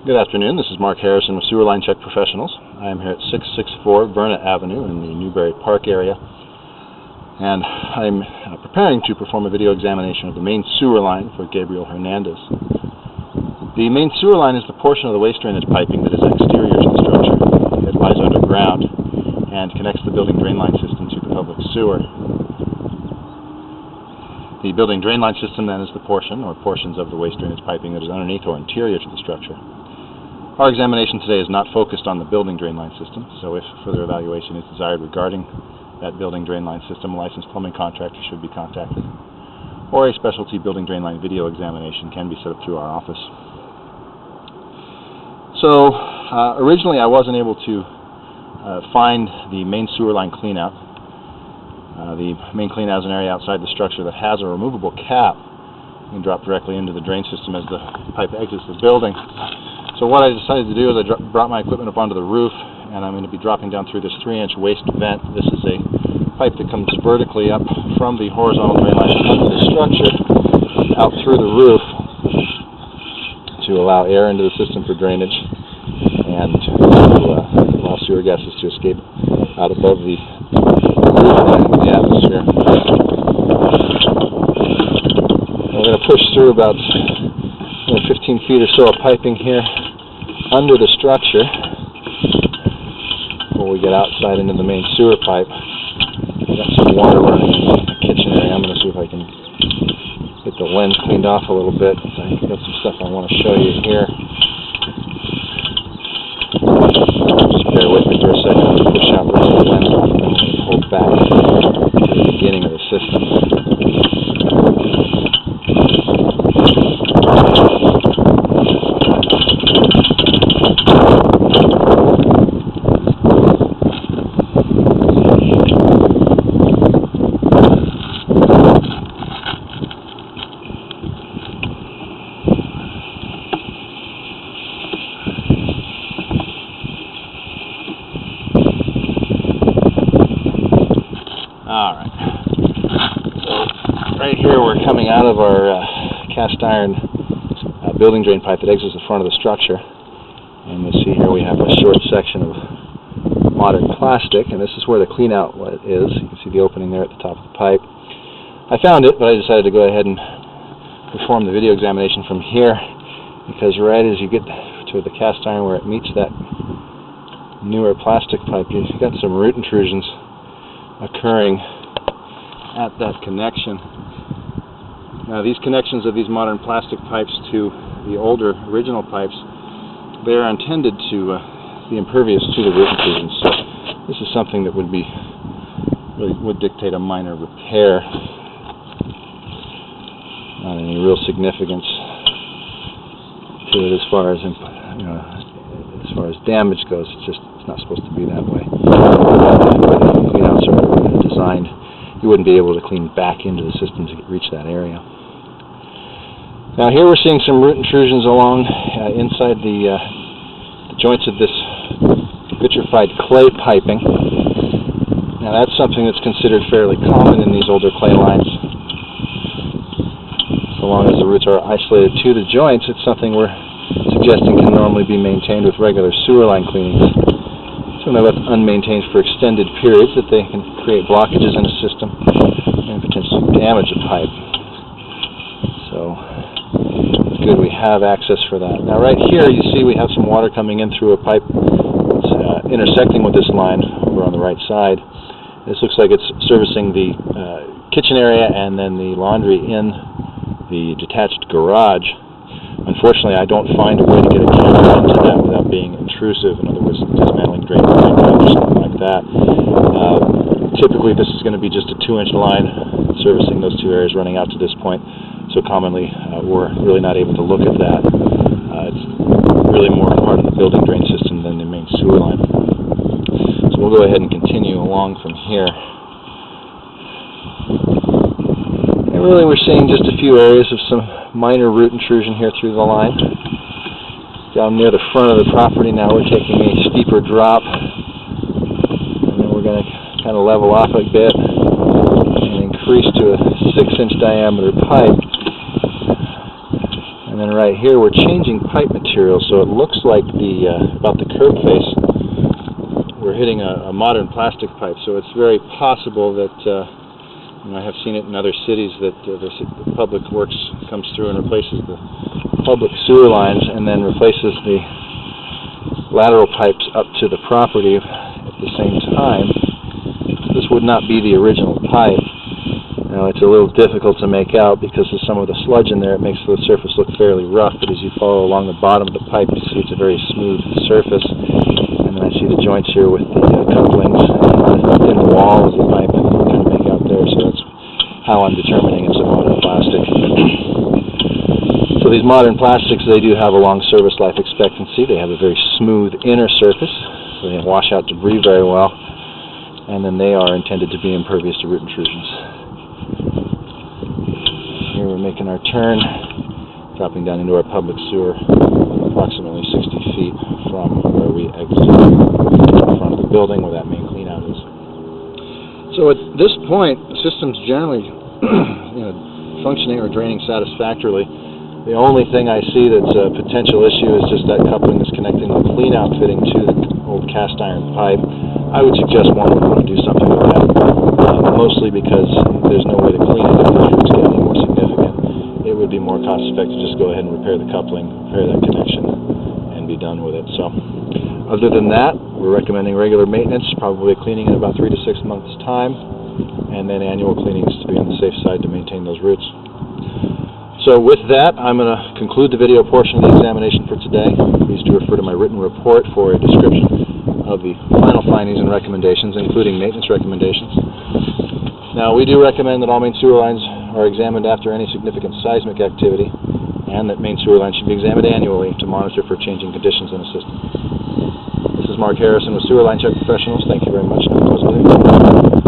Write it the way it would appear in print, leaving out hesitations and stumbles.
Good afternoon. This is Mark Harrison with Sewer Line Check Professionals. I am here at 664 Verna Avenue in the Newberry Park area, and I'm preparing to perform a video examination of the main sewer line for Gabriel Hernandez. The main sewer line is the portion of the waste drainage piping that is exterior to the structure. It lies underground and connects the building drain line system to the public sewer. The building drain line system then is the portion or portions of the waste drainage piping that is underneath or interior to the structure. Our examination today is not focused on the building drain line system, so if further evaluation is desired regarding that building drain line system, a licensed plumbing contractor should be contacted, or a specialty building drain line video examination can be set up through our office. So, originally I wasn't able to find the main sewer line cleanout. The main cleanout is an area outside the structure that has a removable cap and drop directly into the drain system as the pipe exits the building. So what I decided to do is I brought my equipment up onto the roof, and I'm going to be dropping down through this 3-inch waste vent. This is a pipe that comes vertically up from the horizontal drain line into the structure, out through the roof, to allow air into the system for drainage, and to allow sewer gases to escape out above the roof and into the atmosphere. We're going to push through about 15 feet or so of piping here under the structure before we get outside into the main sewer pipe. We've got some water running in the kitchen area. I'm going to see if I can get the lens cleaned off a little bit. I've got some stuff I want to show you here. Just bear with me for a second. I'll push out the rest of the lens off and then hold back to the beginning of the system. Alright, so right here we're coming out of our cast iron building drain pipe that exits the front of the structure, and you'll see here we have a short section of modern plastic, and this is where the clean out is. You can see the opening there at the top of the pipe. I found it, but I decided to go ahead and perform the video examination from here, because right as you get to the cast iron where it meets that newer plastic pipe, you've got some root intrusions occurring at that connection. Now these connections of these modern plastic pipes to the older original pipes, they are intended to be impervious to the root intrusions, so this is something that would dictate a minor repair. Not any real significance to it as far as damage goes. It's not supposed to be that way. Cleanouts are designed, you wouldn't be able to clean back into the system to reach that area. Now here we're seeing some root intrusions along inside the joints of this vitrified clay piping. Now that's something that's considered fairly common in these older clay lines. So long as the roots are isolated to the joints, it's something we're suggesting can normally be maintained with regular sewer line cleanings. When they're left unmaintained for extended periods, that they can create blockages in a system and potentially damage a pipe. So it's good we have access for that. Now right here you see we have some water coming in through a pipe that's intersecting with this line over on the right side. This looks like it's servicing the kitchen area and then the laundry in the detached garage. Unfortunately, I don't find a way to get a camera into that without being intrusive, in other words, dismantling drain pipe or something like that. Typically, this is going to be just a 2-inch line servicing those two areas running out to this point, so commonly we're really not able to look at that. It's really more part of the building drain system than the main sewer line. So we'll go ahead and continue along from here. And really we're seeing just a few areas of some minor root intrusion here through the line. Down near the front of the property now we're taking a steeper drop, and then we're going to kind of level off a bit and increase to a 6-inch diameter pipe. And then right here we're changing pipe material, so it looks like about the curb face we're hitting a modern plastic pipe. So it's very possible that I have seen it in other cities that the public works comes through and replaces the public sewer lines and then replaces the lateral pipes up to the property at the same time. This would not be the original pipe. Now it's a little difficult to make out because of some of the sludge in there. It makes the surface look fairly rough, but as you follow along the bottom of the pipe you see it's a very smooth surface. And then I see the joints here with the couplings in the wall of the pipe that you can kind of make out there, so that's how I'm determining it's a modern plastic. So these modern plastics, they do have a long service life expectancy. They have a very smooth inner surface, so they wash out debris very well, and then they are intended to be impervious to root intrusions. Here we're making our turn, dropping down into our public sewer, approximately 60 feet from where we exit in front of the building where that main cleanout is. So at this point, the system's generally functioning or draining satisfactorily. The only thing I see that's a potential issue is just that coupling that's connecting the cleanout fitting to the old cast iron pipe. I would suggest one would want to do something with that, mostly because there's no way to clean it if the roots get any more significant. It would be more cost effective to just go ahead and repair the coupling, repair that connection, and be done with it. So, other than that, we're recommending regular maintenance, probably cleaning in about 3 to 6 months' time, and then annual cleanings to be on the safe side to maintain those roots. So with that, I'm going to conclude the video portion of the examination for today. Please do refer to my written report for a description of the final findings and recommendations, including maintenance recommendations. Now, we do recommend that all main sewer lines are examined after any significant seismic activity, and that main sewer lines should be examined annually to monitor for changing conditions in the system. This is Mark Harrison with Sewer Line Check Professionals. Thank you very much. Have a pleasant day.